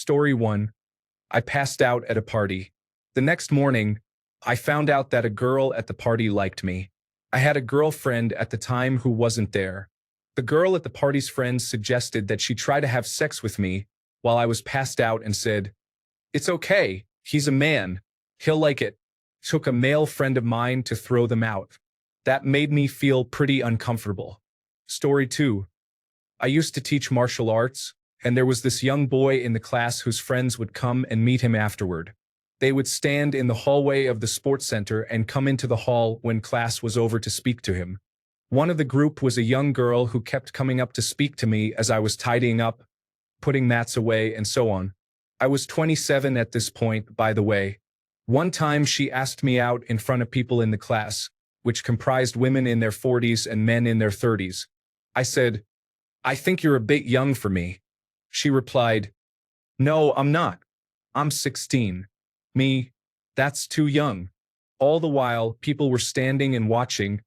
Story 1. I passed out at a party. The next morning, I found out that a girl at the party liked me. I had a girlfriend at the time who wasn't there. The girl at the party's friends suggested that she try to have sex with me while I was passed out and said, "It's okay, he's a man. He'll like it." Took a male friend of mine to throw them out. That made me feel pretty uncomfortable. Story 2. I used to teach martial arts, and there was this young boy in the class whose friends would come and meet him afterward. They would stand in the hallway of the sports center and come into the hall when class was over to speak to him. One of the group was a young girl who kept coming up to speak to me as I was tidying up, putting mats away, and so on. I was 27 at this point, by the way. One time she asked me out in front of people in the class, which comprised women in their 40s and men in their 30s. I said, "I think you're a bit young for me." She replied, "No, I'm not. I'm 16. Me, that's too young." All the while, people were standing and watching,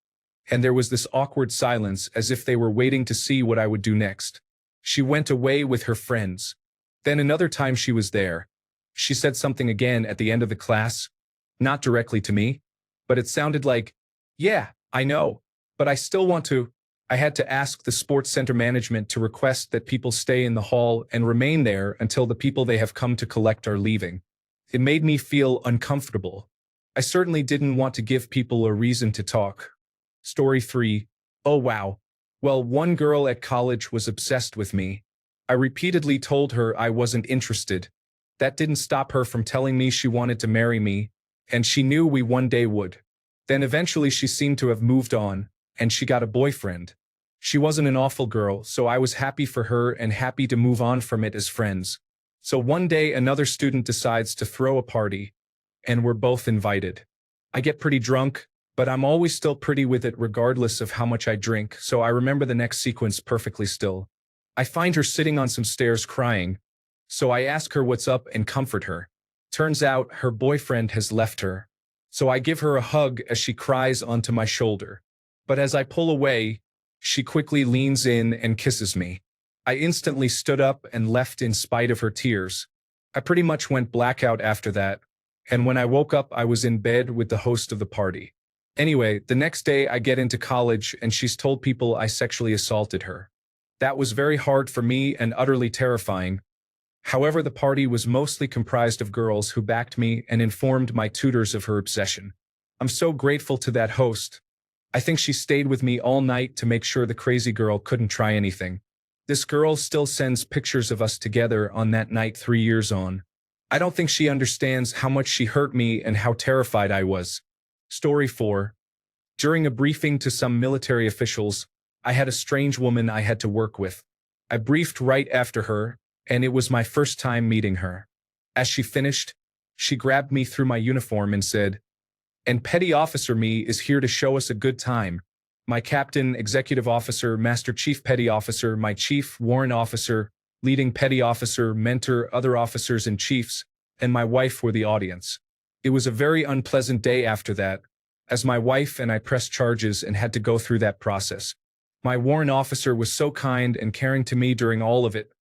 and there was this awkward silence as if they were waiting to see what I would do next. She went away with her friends. Then another time she was there. She said something again at the end of the class, not directly to me, but it sounded like, "Yeah, I know, but I still want to." I had to ask the sports center management to request that people stay in the hall and remain there until the people they have come to collect are leaving. It made me feel uncomfortable. I certainly didn't want to give people a reason to talk. Story 3. Oh wow. Well, one girl at college was obsessed with me. I repeatedly told her I wasn't interested. That didn't stop her from telling me she wanted to marry me, and she knew we one day would. Then eventually she seemed to have moved on, and she got a boyfriend. She wasn't an awful girl, so I was happy for her and happy to move on from it as friends. So one day another student decides to throw a party, and we're both invited. I get pretty drunk, but I'm always still pretty with it regardless of how much I drink, so I remember the next sequence perfectly still. I find her sitting on some stairs crying, so I ask her what's up and comfort her. Turns out her boyfriend has left her. So I give her a hug as she cries onto my shoulder. But as I pull away, she quickly leans in and kisses me. I instantly stood up and left in spite of her tears. I pretty much went blackout after that, and when I woke up I was in bed with the host of the party. Anyway, the next day I get into college and she's told people I sexually assaulted her. That was very hard for me and utterly terrifying. However, the party was mostly comprised of girls who backed me and informed my tutors of her obsession. I'm so grateful to that host. I think she stayed with me all night to make sure the crazy girl couldn't try anything. This girl still sends pictures of us together on that night 3 years on. I don't think she understands how much she hurt me and how terrified I was. Story 4. During a briefing to some military officials, I had a strange woman I had to work with. I briefed right after her, and it was my first time meeting her. As she finished, she grabbed me through my uniform and said, "And Petty Officer me is here to show us a good time. My captain, executive officer, master chief petty officer, my chief, warrant officer, leading petty officer, mentor, other officers and chiefs, and my wife were the audience." It was a very unpleasant day after that, as my wife and I pressed charges and had to go through that process. My warrant officer was so kind and caring to me during all of it,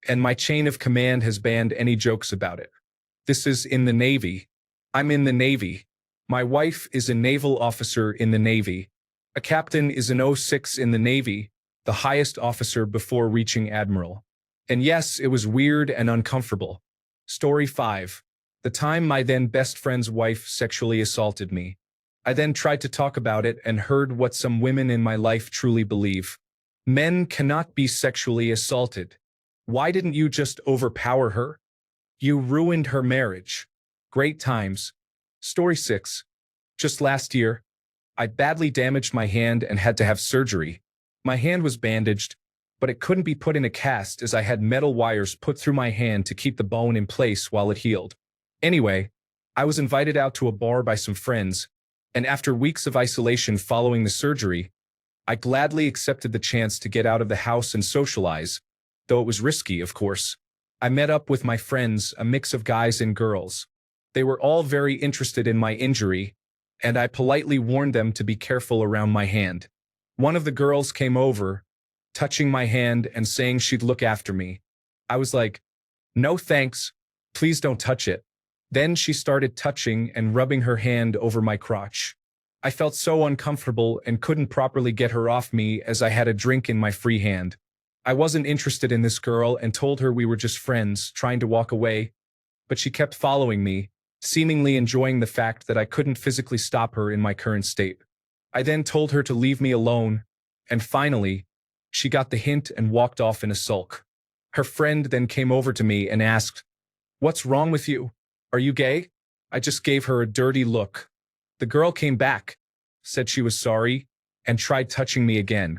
and my chain of command has banned any jokes about it. This is in the Navy. I'm in the Navy. My wife is a naval officer in the Navy. A captain is an 06 in the Navy, the highest officer before reaching admiral. And yes, it was weird and uncomfortable. Story 5. The time my then best friend's wife sexually assaulted me. I then tried to talk about it and heard what some women in my life truly believe. Men cannot be sexually assaulted. Why didn't you just overpower her? You ruined her marriage. Great times. Story 6. Just last year, I badly damaged my hand and had to have surgery. My hand was bandaged, but it couldn't be put in a cast as I had metal wires put through my hand to keep the bone in place while it healed. Anyway, I was invited out to a bar by some friends, and after weeks of isolation following the surgery, I gladly accepted the chance to get out of the house and socialize, though it was risky, of course. I met up with my friends, a mix of guys and girls. They were all very interested in my injury, and I politely warned them to be careful around my hand. One of the girls came over, touching my hand and saying she'd look after me. I was like, No thanks. Please don't touch it. Then she started touching and rubbing her hand over my crotch. I felt so uncomfortable and couldn't properly get her off me as I had a drink in my free hand. I wasn't interested in this girl and told her we were just friends, trying to walk away, but she kept following me, seemingly enjoying the fact that I couldn't physically stop her in my current state. I then told her to leave me alone, and finally, she got the hint and walked off in a sulk. Her friend then came over to me and asked, "What's wrong with you? Are you gay?" I just gave her a dirty look. The girl came back, said she was sorry, and tried touching me again.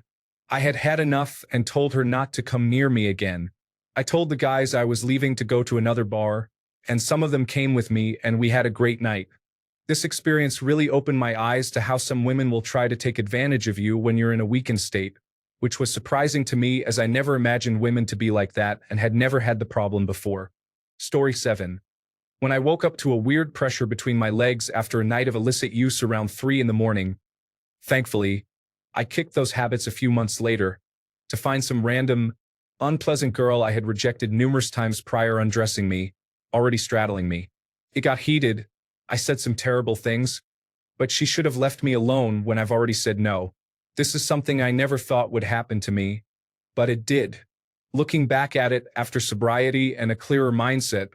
I had had enough and told her not to come near me again. I told the guys I was leaving to go to another bar, and some of them came with me and we had a great night. This experience really opened my eyes to how some women will try to take advantage of you when you're in a weakened state, which was surprising to me as I never imagined women to be like that and had never had the problem before. Story 7. When I woke up to a weird pressure between my legs after a night of illicit use around 3 in the morning, thankfully, I kicked those habits a few months later to find some random, unpleasant girl I had rejected numerous times prior undressing me, already straddling me. It got heated. I said some terrible things, but she should have left me alone when I've already said no. This is something I never thought would happen to me, but it did. Looking back at it after sobriety and a clearer mindset,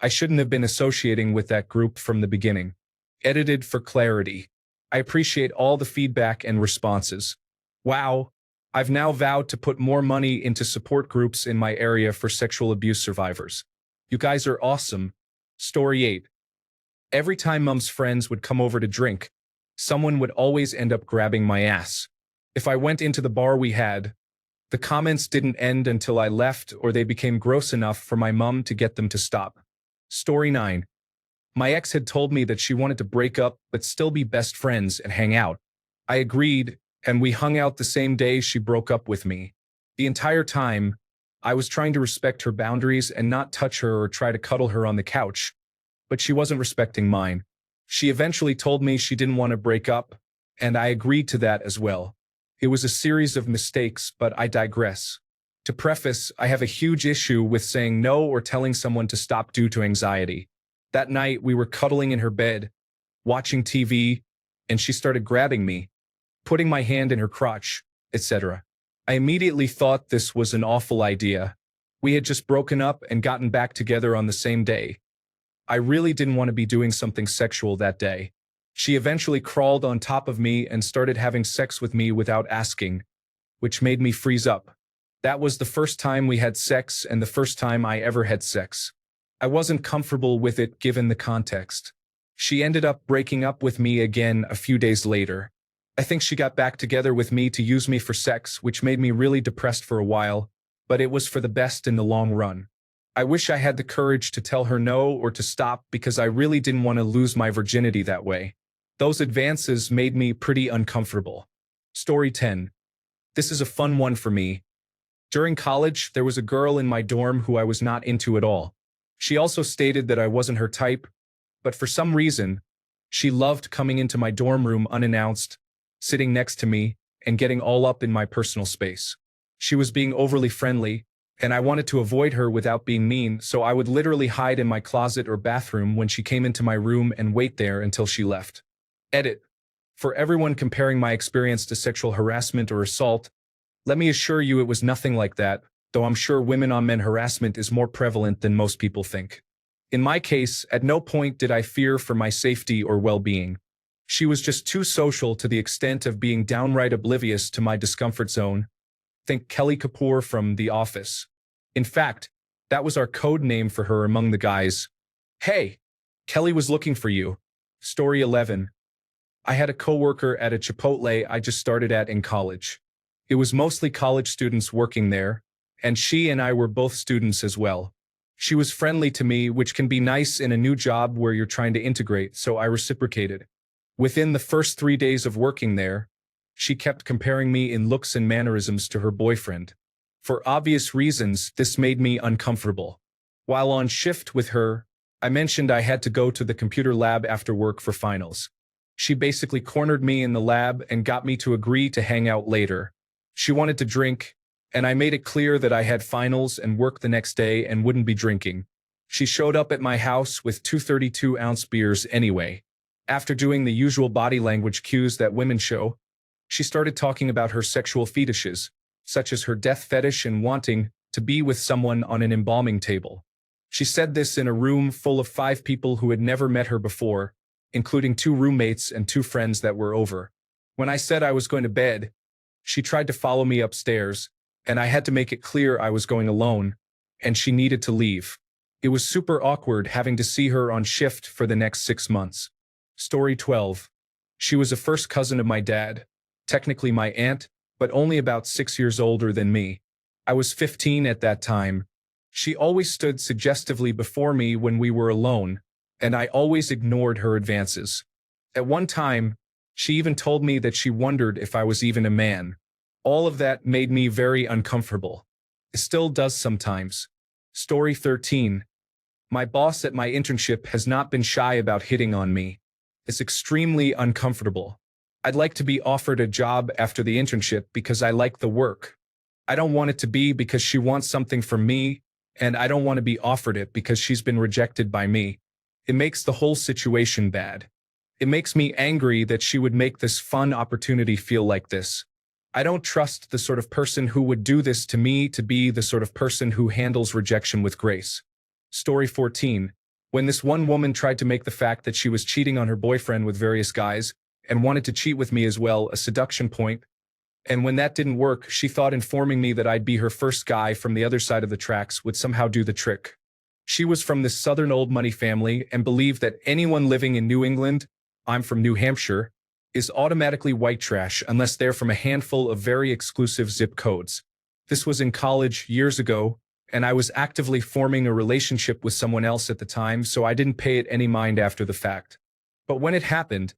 I shouldn't have been associating with that group from the beginning. Edited for clarity. I appreciate all the feedback and responses. Wow, I've now vowed to put more money into support groups in my area for sexual abuse survivors. You guys are awesome. Story 8. Every time Mom's friends would come over to drink, someone would always end up grabbing my ass. If I went into the bar we had, the comments didn't end until I left or they became gross enough for my mom to get them to stop. Story 9. My ex had told me that she wanted to break up but still be best friends and hang out. I agreed, and we hung out the same day she broke up with me. The entire time, I was trying to respect her boundaries and not touch her or try to cuddle her on the couch, but she wasn't respecting mine. She eventually told me she didn't want to break up, and I agreed to that as well. It was a series of mistakes, but I digress. To preface, I have a huge issue with saying no or telling someone to stop due to anxiety. That night, we were cuddling in her bed, watching TV, and she started grabbing me, putting my hand in her crotch, etc. I immediately thought this was an awful idea. We had just broken up and gotten back together on the same day. I really didn't want to be doing something sexual that day. She eventually crawled on top of me and started having sex with me without asking, which made me freeze up. That was the first time we had sex and the first time I ever had sex. I wasn't comfortable with it given the context. She ended up breaking up with me again a few days later. I think she got back together with me to use me for sex, which made me really depressed for a while, but it was for the best in the long run. I wish I had the courage to tell her no or to stop because I really didn't want to lose my virginity that way. Those advances made me pretty uncomfortable. Story 10. This is a fun one for me. During college, there was a girl in my dorm who I was not into at all. She also stated that I wasn't her type, but for some reason, she loved coming into my dorm room unannounced, sitting next to me, and getting all up in my personal space. She was being overly friendly, and I wanted to avoid her without being mean, so I would literally hide in my closet or bathroom when she came into my room and wait there until she left. Edit. For everyone comparing my experience to sexual harassment or assault, let me assure you it was nothing like that, though I'm sure women-on-men harassment is more prevalent than most people think. In my case, at no point did I fear for my safety or well-being. She was just too social to the extent of being downright oblivious to my discomfort zone. Think Kelly Kapoor from The Office. In fact, that was our code name for her among the guys. Hey, Kelly was looking for you. Story 11. I had a coworker at a Chipotle I just started at in college. It was mostly college students working there, and she and I were both students as well. She was friendly to me, which can be nice in a new job where you're trying to integrate, so I reciprocated. Within the first 3 days of working there, she kept comparing me in looks and mannerisms to her boyfriend. For obvious reasons, this made me uncomfortable. While on shift with her, I mentioned I had to go to the computer lab after work for finals. She basically cornered me in the lab and got me to agree to hang out later. She wanted to drink, and I made it clear that I had finals and work the next day and wouldn't be drinking. She showed up at my house with two 32-ounce beers anyway. After doing the usual body language cues that women show, she started talking about her sexual fetishes, such as her death fetish and wanting to be with someone on an embalming table. She said this in a room full of 5 people who had never met her before, including 2 roommates and 2 friends that were over. When I said I was going to bed, she tried to follow me upstairs, and I had to make it clear I was going alone, and she needed to leave. It was super awkward having to see her on shift for the next 6 months. Story 12. She was a first cousin of my dad, technically my aunt, but only about 6 years older than me. I was 15 at that time. She always stood suggestively before me when we were alone, and I always ignored her advances. At one time, she even told me that she wondered if I was even a man. All of that made me very uncomfortable. It still does sometimes. Story 13. My boss at my internship has not been shy about hitting on me. It's extremely uncomfortable. I'd like to be offered a job after the internship because I like the work. I don't want it to be because she wants something from me, and I don't want to be offered it because she's been rejected by me. It makes the whole situation bad. It makes me angry that she would make this fun opportunity feel like this. I don't trust the sort of person who would do this to me to be the sort of person who handles rejection with grace. Story 14. When this one woman tried to make the fact that she was cheating on her boyfriend with various guys and wanted to cheat with me as well a seduction point, and when that didn't work, she thought informing me that I'd be her first guy from the other side of the tracks would somehow do the trick. She was from this southern old money family and believed that anyone living in New England, I'm from New Hampshire, is automatically white trash unless they're from a handful of very exclusive zip codes. This was in college years ago, and I was actively forming a relationship with someone else at the time, so I didn't pay it any mind after the fact. But when it happened,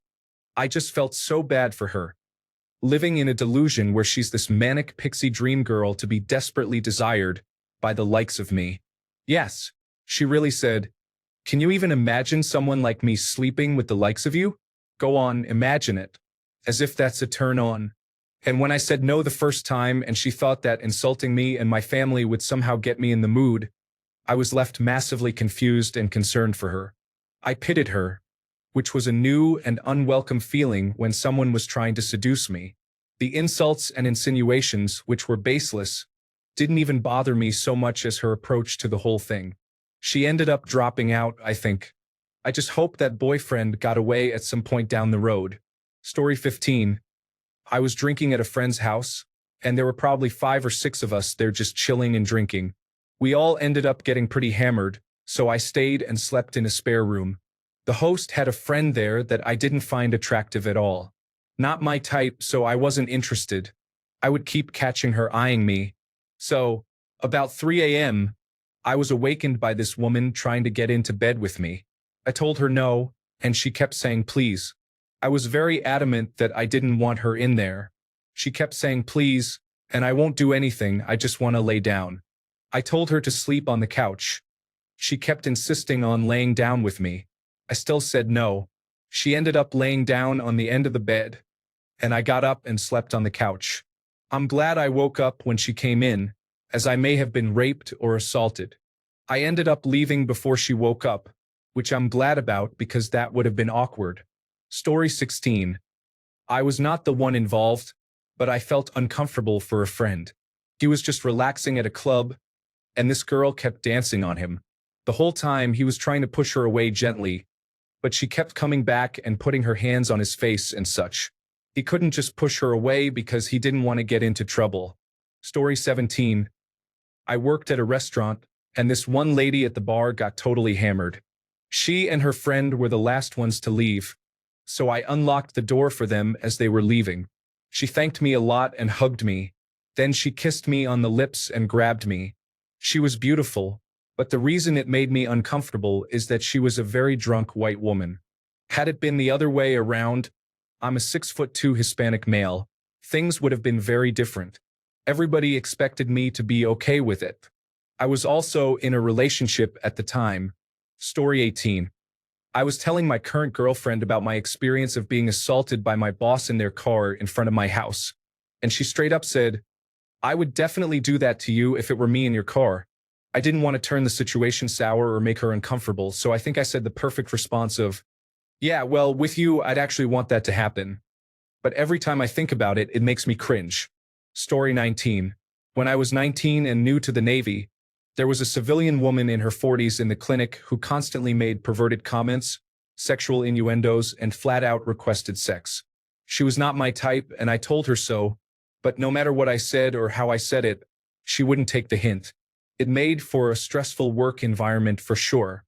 I just felt so bad for her. Living in a delusion where she's this manic pixie dream girl to be desperately desired by the likes of me. Yes, she really said, "Can you even imagine someone like me sleeping with the likes of you? Go on, imagine it." As if that's a turn on. And when I said no the first time and she thought that insulting me and my family would somehow get me in the mood, I was left massively confused and concerned for her. I pitied her, which was a new and unwelcome feeling when someone was trying to seduce me. The insults and insinuations, which were baseless, didn't even bother me so much as her approach to the whole thing. She ended up dropping out, I think. I just hope that boyfriend got away at some point down the road. Story 15. I was drinking at a friend's house, and there were probably 5 or 6 of us there just chilling and drinking. We all ended up getting pretty hammered, so I stayed and slept in a spare room. The host had a friend there that I didn't find attractive at all. Not my type, so I wasn't interested. I would keep catching her eyeing me. So, about 3 a.m., I was awakened by this woman trying to get into bed with me. I told her no, and she kept saying please. I was very adamant that I didn't want her in there. She kept saying please, and I won't do anything, I just want to lay down. I told her to sleep on the couch. She kept insisting on laying down with me. I still said no. She ended up laying down on the end of the bed, and I got up and slept on the couch. I'm glad I woke up when she came in, as I may have been raped or assaulted. I ended up leaving before she woke up, which I'm glad about because that would have been awkward. Story 16. I was not the one involved, but I felt uncomfortable for a friend. He was just relaxing at a club, and this girl kept dancing on him. The whole time he was trying to push her away gently, but she kept coming back and putting her hands on his face and such. He couldn't just push her away because he didn't want to get into trouble. Story 17. I worked at a restaurant, and this one lady at the bar got totally hammered. She and her friend were the last ones to leave, so I unlocked the door for them as they were leaving. She thanked me a lot and hugged me. Then she kissed me on the lips and grabbed me. She was beautiful, but the reason it made me uncomfortable is that she was a very drunk white woman. Had it been the other way around, I'm a 6'2" Hispanic male, things would have been very different. Everybody expected me to be okay with it. I was also in a relationship at the time. Story 18. I was telling my current girlfriend about my experience of being assaulted by my boss in their car in front of my house, and she straight up said, I would definitely do that to you if it were me in your car. I didn't want to turn the situation sour or make her uncomfortable, so I think I said the perfect response of, yeah, well, with you, I'd actually want that to happen. But every time I think about it, it makes me cringe. Story 19. When I was 19 and new to the Navy, there was a civilian woman in her 40s in the clinic who constantly made perverted comments, sexual innuendos, and flat-out requested sex. She was not my type, and I told her so, but no matter what I said or how I said it, she wouldn't take the hint. It made for a stressful work environment for sure.